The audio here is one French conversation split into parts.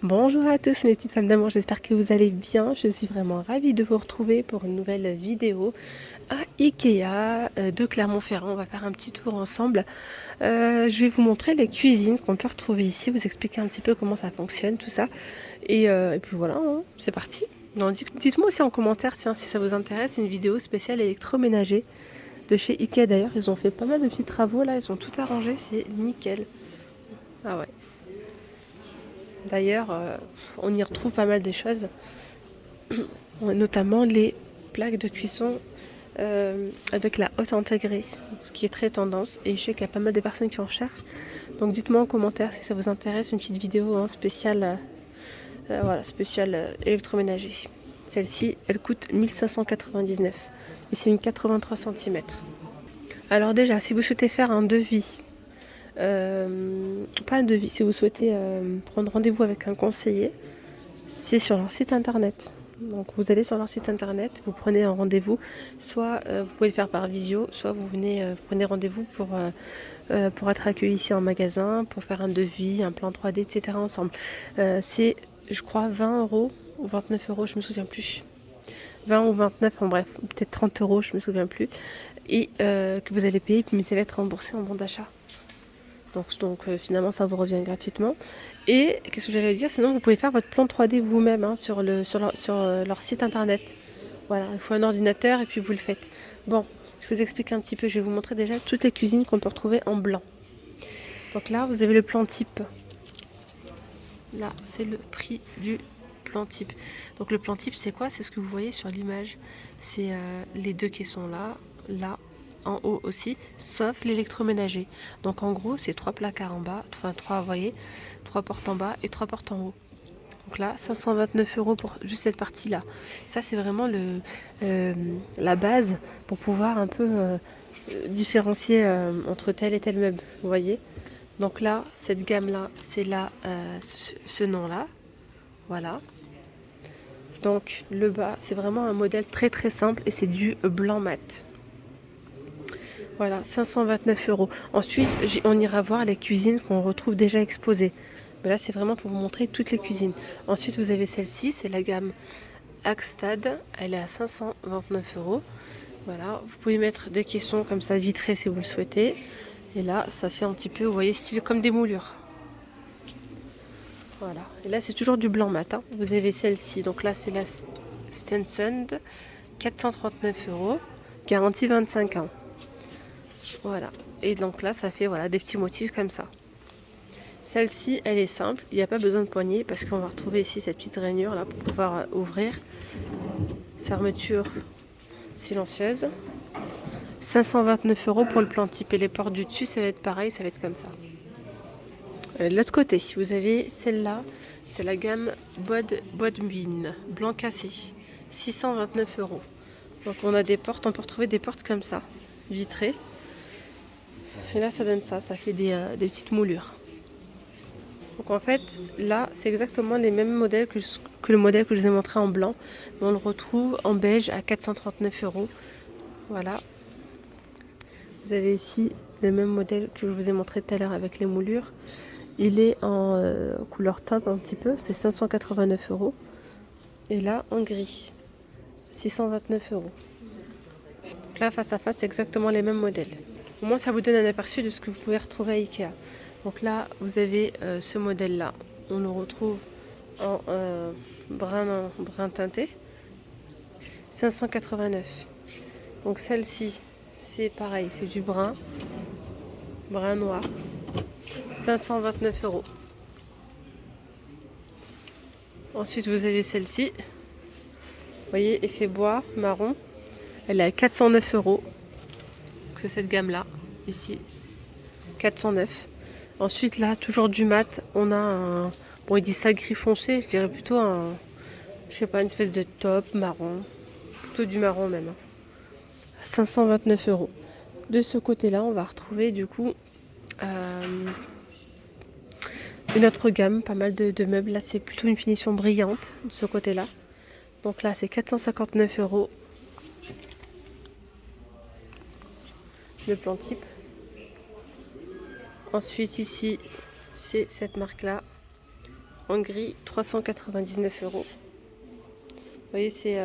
Bonjour à tous mes petites femmes d'amour, j'espère que vous allez bien. Je suis vraiment ravie de vous retrouver pour une nouvelle vidéo à Ikea de Clermont-Ferrand. On va faire un petit tour ensemble. Je vais vous montrer les cuisines qu'on peut retrouver ici, vous expliquer un petit peu comment ça fonctionne, tout ça. Et puis voilà, hein, c'est parti. Dites-moi aussi en commentaire tiens, si ça vous intéresse, une vidéo spéciale électroménager de chez Ikea d'ailleurs. Ils ont fait pas mal de petits travaux là, ils ont tout arrangé, c'est nickel. Ah ouais. D'ailleurs, on y retrouve pas mal de choses, notamment les plaques de cuisson avec la haute intégrée, ce qui est très tendance. Et je sais qu'il y a pas mal de personnes qui en cherchent. Donc dites-moi en commentaire si ça vous intéresse, une petite vidéo hein, spéciale, spéciale électroménager. Celle-ci, elle coûte 1599 et c'est une 83 cm. Alors déjà, si vous souhaitez faire un devis, pas un devis, si vous souhaitez prendre rendez-vous avec un conseiller, c'est sur leur site internet. Donc vous allez sur leur site internet, vous prenez un rendez-vous, soit vous pouvez le faire par visio, soit vous venez, vous prenez rendez-vous pour être accueilli ici en magasin, pour faire un devis, un plan 3D, etc. ensemble. C'est, je crois, 20 € ou 29 €, je me souviens plus. 20 ou 29, en bref, peut-être 30 €, je me souviens plus. Et que vous allez payer, mais ça va être remboursé en bon d'achat. Donc finalement ça vous revient gratuitement. Et qu'est-ce que j'allais dire, sinon vous pouvez faire votre plan 3D vous-même hein, sur leur site internet. Voilà, il faut un ordinateur et puis vous le faites. Bon, je vous explique un petit peu, je vais vous montrer déjà toutes les cuisines qu'on peut retrouver en blanc. Donc là vous avez le plan type. Là c'est le prix du plan type. Donc le plan type c'est quoi? C'est ce que vous voyez sur l'image. C'est les deux qui sont là, là, en haut aussi, sauf l'électroménager. Donc en gros, c'est 3 placards en bas, enfin 3, vous voyez, 3 portes en bas et 3 portes en haut. Donc là, 529 € pour juste cette partie-là. Ça, c'est vraiment la base pour pouvoir un peu différencier entre tel et tel meuble, vous voyez. Donc là, cette gamme-là, c'est là, ce nom-là, voilà. Donc le bas, c'est vraiment un modèle très très simple et c'est du blanc mat. Voilà, 529 €. Ensuite, on ira voir les cuisines qu'on retrouve déjà exposées. Mais là, c'est vraiment pour vous montrer toutes les cuisines. Ensuite, vous avez celle-ci, c'est la gamme Axtad. Elle est à 529 €. Voilà, vous pouvez mettre des caissons comme ça vitrées si vous le souhaitez. Et là, ça fait un petit peu, vous voyez, style comme des moulures. Voilà. Et là, c'est toujours du blanc mat. Hein. Vous avez celle-ci. Donc là, c'est la Stensund. 439 €. Garantie 25 ans. Voilà. Et donc là, ça fait voilà, des petits motifs comme ça. Celle-ci, elle est simple. Il n'y a pas besoin de poignée parce qu'on va retrouver ici cette petite rainure là pour pouvoir ouvrir. Fermeture silencieuse. 529 € pour le plan type. Et les portes du dessus, ça va être pareil, ça va être comme ça. De l'autre côté, vous avez celle-là. C'est la gamme Bodmin, blanc cassé. 629 €. Donc on a des portes, on peut retrouver des portes comme ça, vitrées. Et là, ça donne ça, ça fait des petites moulures. Donc en fait, là, c'est exactement les mêmes modèles que le modèle que je vous ai montré en blanc. Mais on le retrouve en beige à 439 €. Voilà. Vous avez ici le même modèle que je vous ai montré tout à l'heure avec les moulures. Il est en couleur taupe un petit peu, c'est 589 €. Et là, en gris, 629 €. Là, face à face, c'est exactement les mêmes modèles. Au moins, ça vous donne un aperçu de ce que vous pouvez retrouver à Ikea. Donc là, vous avez ce modèle-là. On le retrouve en brun teinté. 589. Donc celle-ci, c'est pareil, c'est du brun noir. 529 €. Ensuite, vous avez celle-ci. Vous voyez, effet bois, marron. Elle est à 409 €. C'est cette gamme-là, ici. 409. Ensuite, là, toujours du mat, on a un... Bon, il dit ça gris foncé, je dirais plutôt un... Je sais pas, une espèce de taupe marron. Plutôt du marron même. 529 €. De ce côté-là, on va retrouver du coup une autre gamme, pas mal de meubles. Là, c'est plutôt une finition brillante de ce côté-là. Donc là, c'est 459 € le plan type. Ensuite, ici, c'est cette marque-là. en gris, 399 €. Vous voyez, c'est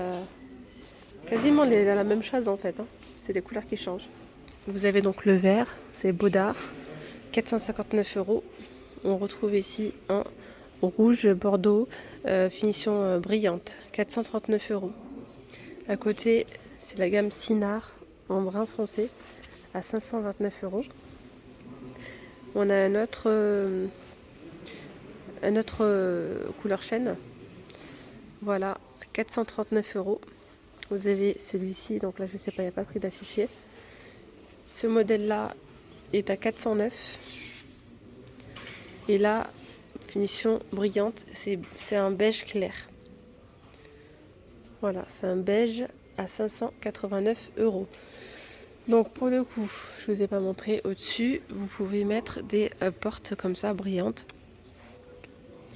quasiment la même chose en fait, hein. C'est les couleurs qui changent. Vous avez donc le vert, c'est Baudard, 459 €. On retrouve ici un rouge Bordeaux, finition brillante, 439 €. À côté, c'est la gamme Sinard en brun foncé à 529 €. On a un autre couleur chêne, voilà, 439 €. Vous avez celui-ci, donc là je sais pas, il n'y a pas prix d'affiché. Ce modèle-là est à 409. Et là, finition brillante, c'est un beige clair. Voilà, c'est un beige à 589 €. Donc pour le coup, je vous ai pas montré au-dessus, vous pouvez mettre des portes comme ça brillantes.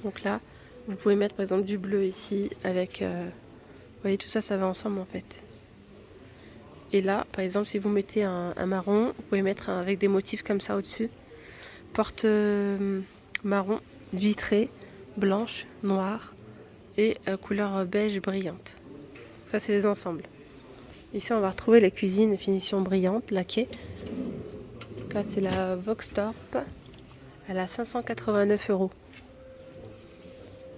Donc là, vous pouvez mettre par exemple du bleu ici avec, vous voyez, tout ça, ça va ensemble en fait. Et là, par exemple, si vous mettez un marron, vous pouvez mettre avec des motifs comme ça au-dessus. Porte marron, vitrée, blanche, noire et couleur beige brillante. Ça, c'est les ensembles. Ici, on va retrouver les cuisines finition brillante, laquée. Là, c'est la Voxtorp. Elle a 589 €.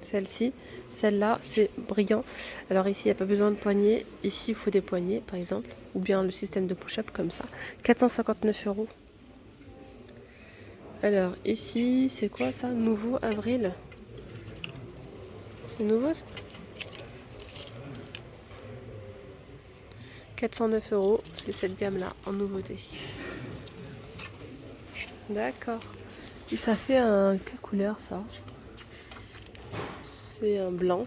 Celle-ci, celle-là, c'est brillant. Alors ici, il n'y a pas besoin de poignées. Ici, il faut des poignées, par exemple. Ou bien le système de push-up comme ça. 459 €. Alors ici, c'est quoi ça? Nouveau avril. C'est nouveau ça? 409 €, c'est cette gamme-là en nouveauté. D'accord. Et ça fait un... Quelle couleur ça? C'est un blanc.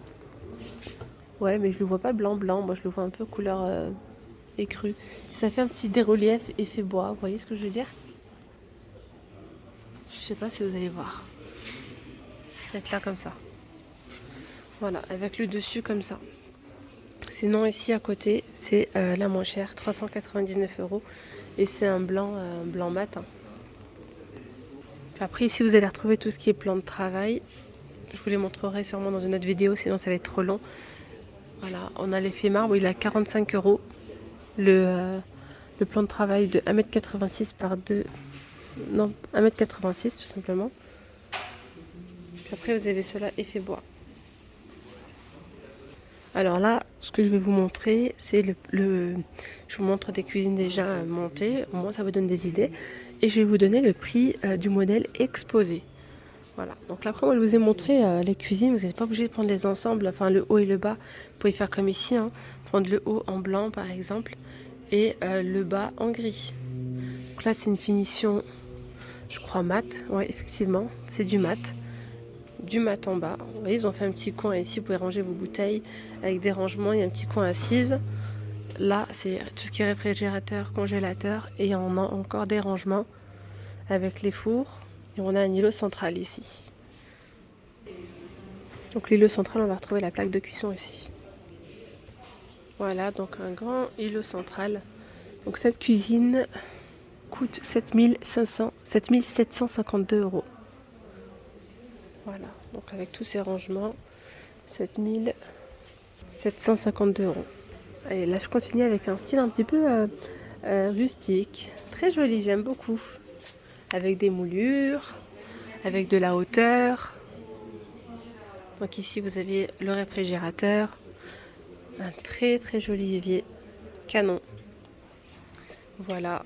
Ouais, mais je le vois pas blanc. Moi, je le vois un peu couleur écrue. Et ça fait un petit dérelief effet bois. Vous voyez ce que je veux dire? Je sais pas si vous allez voir. Peut-être là comme ça. Voilà, avec le dessus comme ça. Sinon ici à côté, c'est la moins chère, 399 €. Et c'est un blanc mat, hein. Après ici vous allez retrouver tout ce qui est plan de travail. Je vous les montrerai sûrement dans une autre vidéo, sinon ça va être trop long. Voilà, on a l'effet marbre, il est à 45 €. Le plan de travail de 1,86 m par 2... Non, 1,86 m tout simplement. Puis après vous avez cela effet bois. Alors là, ce que je vais vous montrer, c'est je vous montre des cuisines déjà montées, au moins ça vous donne des idées. Et je vais vous donner le prix du modèle exposé. Voilà, donc là après moi je vous ai montré les cuisines, vous n'êtes pas obligé de prendre les ensembles, enfin le haut et le bas, vous pouvez faire comme ici, hein, prendre le haut en blanc par exemple, et le bas en gris. Donc là c'est une finition, je crois mat, oui effectivement, c'est du mat. Du mat en bas. Vous voyez, ils ont fait un petit coin ici, vous pouvez ranger vos bouteilles avec des rangements, il y a un petit coin assise. Là, c'est tout ce qui est réfrigérateur, congélateur, et on a encore des rangements avec les fours. Et on a un îlot central ici. Donc l'îlot central, on va retrouver la plaque de cuisson ici. Voilà, donc un grand îlot central. Donc cette cuisine coûte 752 €. Voilà, donc avec tous ces rangements, 7752 €. Allez, là je continue avec un style un petit peu rustique, très joli, j'aime beaucoup. Avec des moulures, avec de la hauteur. Donc ici vous avez le réfrigérateur, un très très joli évier, canon. Voilà.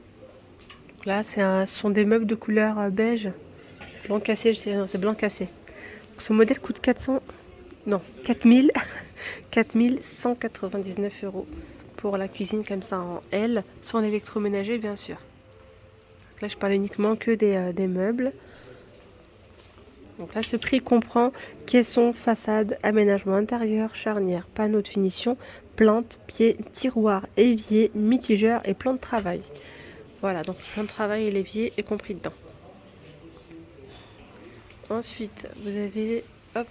Donc là ce sont des meubles de couleur beige, blanc cassé, je dirais, non c'est blanc cassé. Donc, ce modèle coûte 4199 € pour la cuisine comme ça en L, sans l'électroménager bien sûr. Donc là je parle uniquement que des meubles. Donc là ce prix comprend caisson, façade, aménagement intérieur, charnière, panneaux de finition, plinthe, pieds, tiroirs, évier, mitigeur et plan de travail. Voilà, donc plan de travail et l'évier est compris dedans. Ensuite vous avez, hop,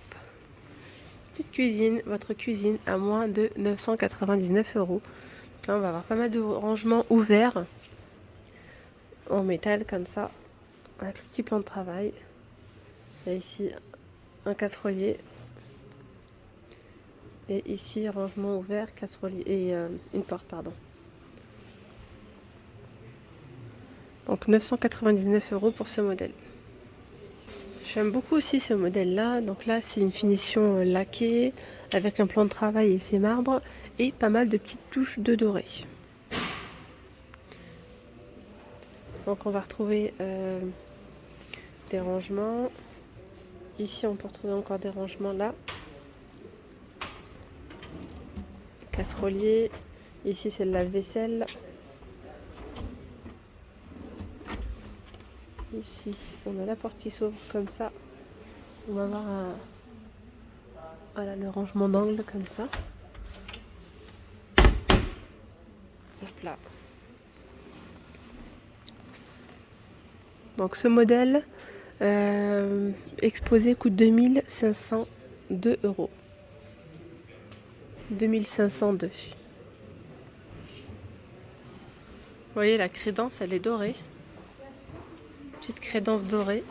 petite cuisine, votre cuisine à moins de 999 €. Là, on va avoir pas mal de rangements ouverts en métal comme ça, avec le petit plan de travail. Il y a ici un casserolier. Et ici, rangement ouvert, casserolier et une porte, pardon. Donc 999 € pour ce modèle. J'aime beaucoup aussi ce modèle-là. Donc là, c'est une finition laquée avec un plan de travail effet marbre et pas mal de petites touches de doré. Donc on va retrouver des rangements. Ici, on peut retrouver encore des rangements là. Casserolier. Ici, c'est le lave-vaisselle. Ici, on a la porte qui s'ouvre comme ça. On va avoir voilà, le rangement d'angle comme ça. Hop là. Donc ce modèle exposé coûte 2502 €. 2502. Vous voyez, la crédence, elle est dorée. Petite crédence dorée.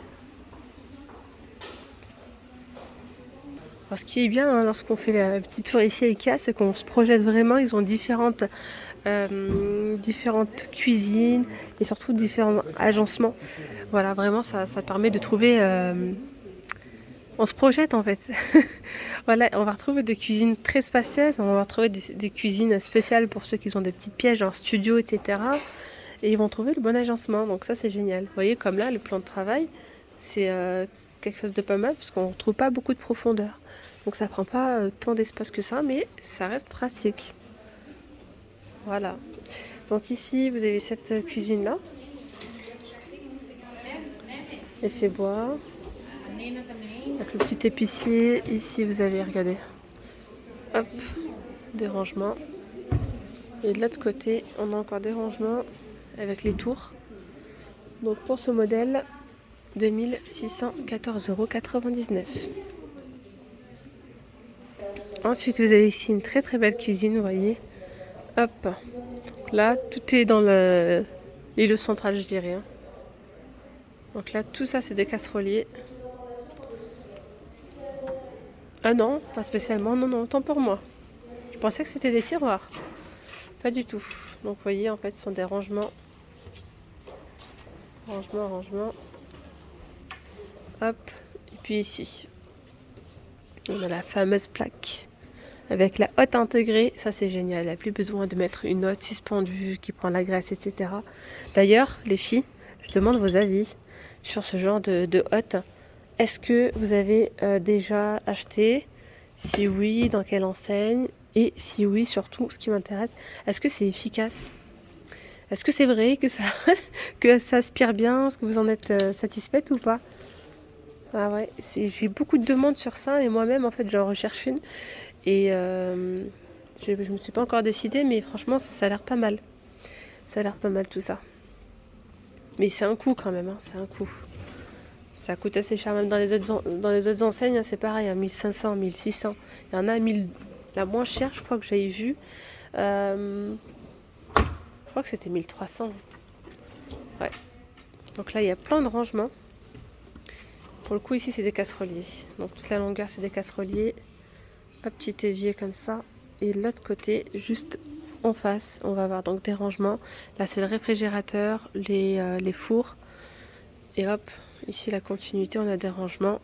Alors, ce qui est bien hein, lorsqu'on fait la petite tour ici à Ikea, c'est qu'on se projette vraiment. Ils ont différentes cuisines et surtout différents agencements. Voilà, vraiment, ça permet de trouver... on se projette en fait. Voilà, on va retrouver des cuisines très spacieuses. On va retrouver des cuisines spéciales pour ceux qui ont des petites pièges, en studio, etc. Et ils vont trouver le bon agencement. Donc ça, c'est génial. Vous voyez, comme là, le plan de travail, c'est quelque chose de pas mal parce qu'on ne retrouve pas beaucoup de profondeur. Donc ça prend pas tant d'espace que ça, mais ça reste pratique. Voilà. Donc ici, vous avez cette cuisine-là. Effet bois. Avec le petit épicier. Ici, vous avez, regardez, hop, des rangements. Et de l'autre côté, on a encore des rangements avec les tours. Donc pour ce modèle, 2614,99 €. Ensuite, vous avez ici une très très belle cuisine, vous voyez. Hop, là, tout est dans l'îlot central, je dirais. Hein. Donc là, tout ça, c'est des casseroliers. Ah non, pas spécialement, non, non, autant pour moi. Je pensais que c'était des tiroirs. Pas du tout. Donc vous voyez, en fait, ce sont des rangements. Rangement. Hop, et puis ici, on a la fameuse plaque avec la hotte intégrée. Ça, c'est génial. Il n'y a plus besoin de mettre une hotte suspendue qui prend la graisse, etc. D'ailleurs, les filles, je demande vos avis sur ce genre de hotte. Est-ce que vous avez déjà acheté? Si oui, dans quelle enseigne? Et si oui, surtout, ce qui m'intéresse, est-ce que c'est efficace? Est-ce que c'est vrai que ça, que ça aspire bien? Est-ce que vous en êtes satisfaite ou pas? Ah ouais, j'ai beaucoup de demandes sur ça et moi-même, en fait, j'en recherche une. Et je me suis pas encore décidée, mais franchement, ça a l'air pas mal. Ça a l'air pas mal tout ça. Mais c'est un coût quand même, hein, c'est un coût. Ça coûte assez cher, même dans les autres enseignes, hein, c'est pareil, hein, 1500, 1600. Il y en a 1000, la moins chère, je crois que j'avais vu. Je crois que c'était 1300. Ouais. Donc là, il y a plein de rangements. Pour le coup, ici, c'est des casseroliers. Donc toute la longueur, c'est des casseroliers. Un petit évier comme ça. Et de l'autre côté, juste en face, on va avoir donc des rangements. Là, c'est le réfrigérateur, les fours. Et hop, ici, la continuité, on a des rangements.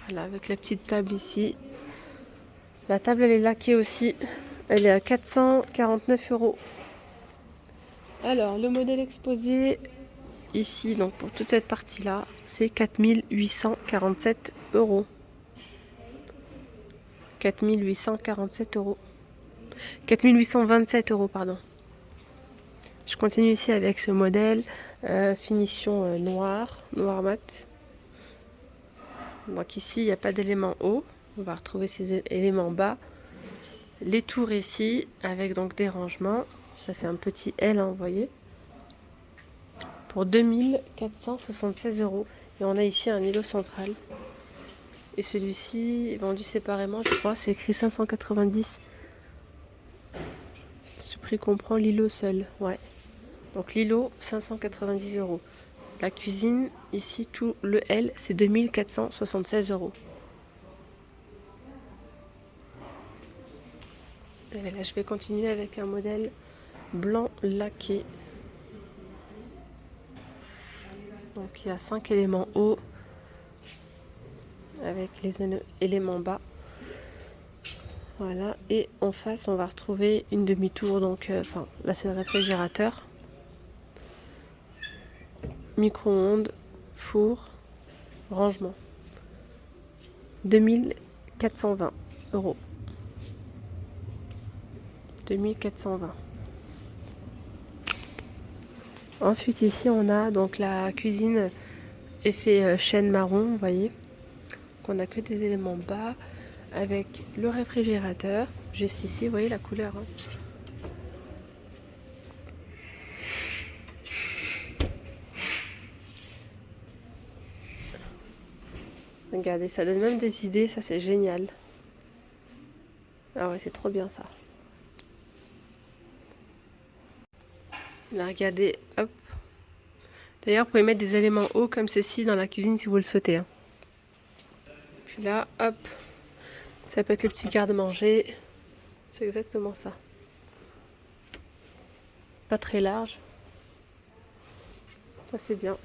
Voilà, avec la petite table ici. La table, elle est laquée aussi. Elle est à 449 €. Alors, le modèle exposé ici, donc pour toute cette partie-là, c'est 4847 €. 4847 €. 4827 €, pardon. Je continue ici avec ce modèle. Finition noir mat. Donc ici, il n'y a pas d'élément haut. On va retrouver ces éléments bas. Les tours ici, avec donc des rangements. Ça fait un petit L, hein, vous voyez. Pour 2476 €. Et on a ici un îlot central. Et celui-ci est vendu séparément, je crois. C'est écrit 590. Ce prix comprend l'îlot seul. Ouais. Donc l'îlot, 590 €. La cuisine, ici, tout le L, c'est 2476 €. Et là, je vais continuer avec un modèle blanc laqué. Donc, il y a 5 éléments hauts avec les éléments bas. Voilà, et en face, on va retrouver une demi-tour. Donc, là, c'est le réfrigérateur. Micro-ondes, four, rangement. 2420 €. 2420. Ensuite, ici, on a donc la cuisine effet chêne marron, vous voyez. Qu'on a que des éléments bas avec le réfrigérateur. Juste ici, vous voyez la couleur. Hein. Regardez, ça donne même des idées, ça c'est génial. Ah ouais, c'est trop bien ça. Là, regardez, hop. D'ailleurs, vous pouvez mettre des éléments hauts comme ceci dans la cuisine si vous le souhaitez. Hein. Puis là, hop, ça peut être le petit garde-manger. C'est exactement ça. Pas très large. Ça c'est bien.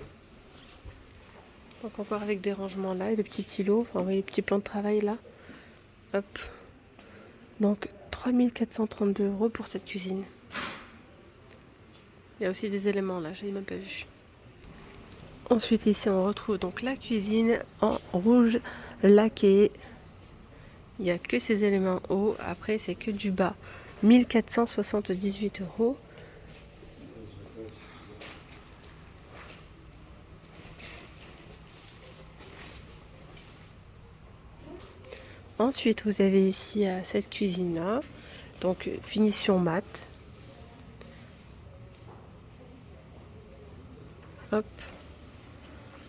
Donc encore avec des rangements là et des petits silos. Enfin, vous voyez les petits plans de travail là. Hop. Donc 3432 € pour cette cuisine. Il y a aussi des éléments là, j'avais même pas vu. Ensuite ici on retrouve donc la cuisine en rouge laqué. Il n'y a que ces éléments hauts, après c'est que du bas. 1478 €. Ensuite vous avez ici cette cuisine là, donc finition mat. Hop.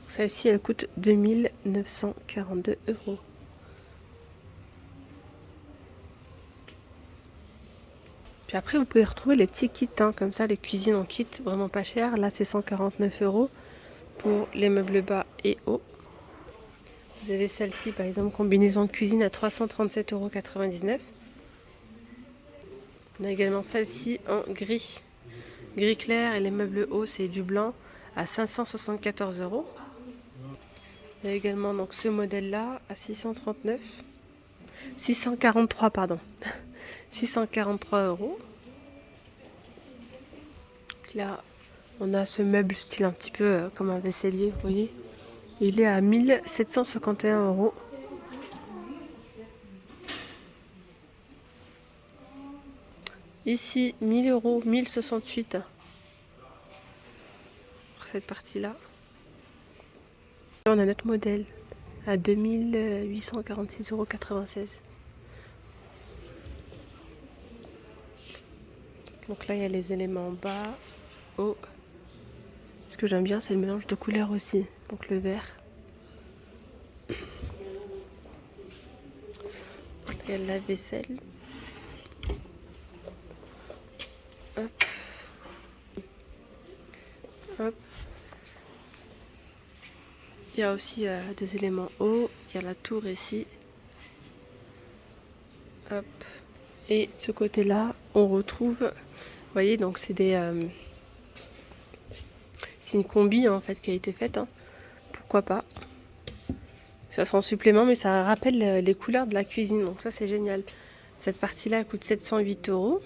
Celle-ci, elle coûte 2942 €. Puis après, vous pouvez retrouver les petits kits, hein, comme ça, les cuisines en kit, vraiment pas cher. Là, c'est 149 € pour les meubles bas et hauts. Vous avez celle-ci, par exemple, combinaison de cuisine à 337,99 €. On a également celle-ci en gris. Gris clair et les meubles hauts, c'est du blanc à 574 €. Il y a également donc ce modèle-là à 643 pardon, 643 €. Là, on a ce meuble style un petit peu comme un vaisselier, vous voyez. Il est à 1751 €. Ici, 1000 €, 1068 pour cette partie-là. On a notre modèle à 2846,96 €. Donc là, il y a les éléments bas, haut. Ce que j'aime bien, c'est le mélange de couleurs aussi. Donc le vert. Il y a la vaisselle. Hop. Hop. Il y a aussi des éléments hauts. Il y a la tour ici. Hop. Et de ce côté-là, on retrouve, vous voyez, donc c'est c'est une combi en fait qui a été faite. Hein. Pourquoi pas. Ça sera en supplément, mais ça rappelle les couleurs de la cuisine. Donc ça, c'est génial. Cette partie-là coûte 708 €.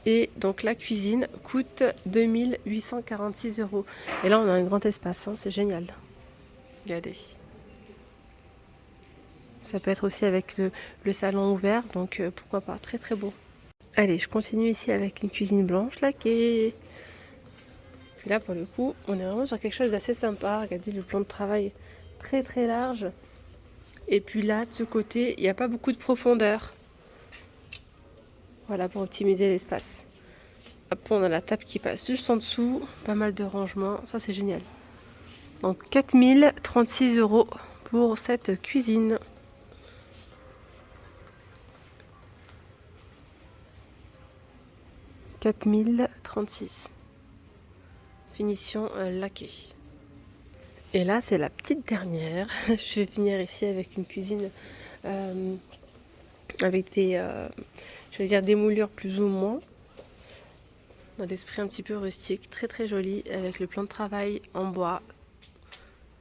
Et donc la cuisine coûte 2846 €. Et là, on a un grand espace. Hein, c'est génial. Regardez. Ça peut être aussi avec le salon ouvert. Donc pourquoi pas. Très très beau. Allez, je continue ici avec une cuisine blanche laquée. Puis là, pour le coup, on est vraiment sur quelque chose d'assez sympa. Regardez le plan de travail très très large. Et puis là, de ce côté, il n'y a pas beaucoup de profondeur. Voilà, pour optimiser l'espace. Après, on a la table qui passe juste en dessous. Pas mal de rangements. Ça, c'est génial. Donc, 4036 € pour cette cuisine. « 4036 €. Finition laquée. Et là, c'est la petite dernière. Je vais finir ici avec une cuisine avec je vais dire des moulures plus ou moins. On a l'esprit un petit peu rustique, très très joli, avec le plan de travail en bois.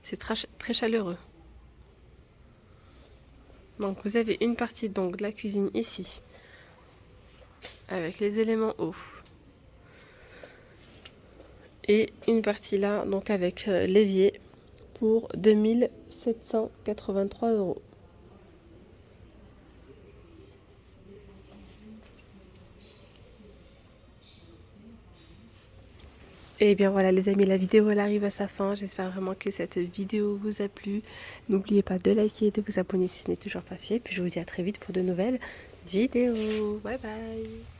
C'est très, très chaleureux. Donc vous avez une partie donc de la cuisine ici, avec les éléments hauts. Et une partie là, donc avec l'évier, pour 2783 €. Et bien voilà les amis, la vidéo elle arrive à sa fin. J'espère vraiment que cette vidéo vous a plu. N'oubliez pas de liker et de vous abonner si ce n'est toujours pas fait. Puis je vous dis à très vite pour de nouvelles vidéos. Bye bye.